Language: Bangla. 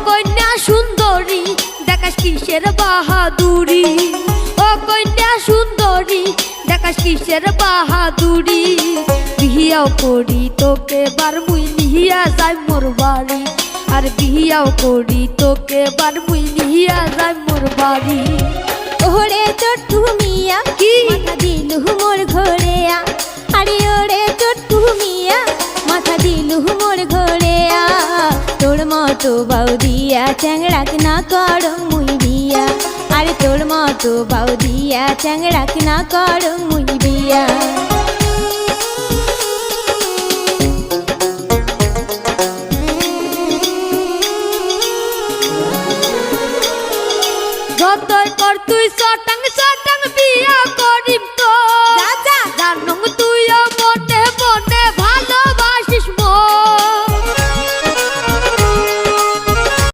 কন্যা সুন্দরী দেখাস কিসের বাহাদুরি, ও কন্যা সুন্দরী দেখাস কিসের বাহাদুরি। বিহিয়াও করি তোকে বার মুই নিহিয়া যাই মোর বাড়ি, আর বিহিয়াও করি তোকে বার মুই নিহিয়া যাই মোর বাড়ি। ওরে চট্টু মিয়া কি মাথা দিলু মোর ঘরে আ, আরে ওরে চট্টু মিয়া মাথা দিলু মোর ঘরে আ। তোর মতো বাউদিয়া চ্যাংড়াক না কর মুই বিয়া, আরে তোর মতো বাউদিয়া চ্যাংড়াক না কর মুই বিয়া। যতই কর তুই চটাং চটাং বিয়া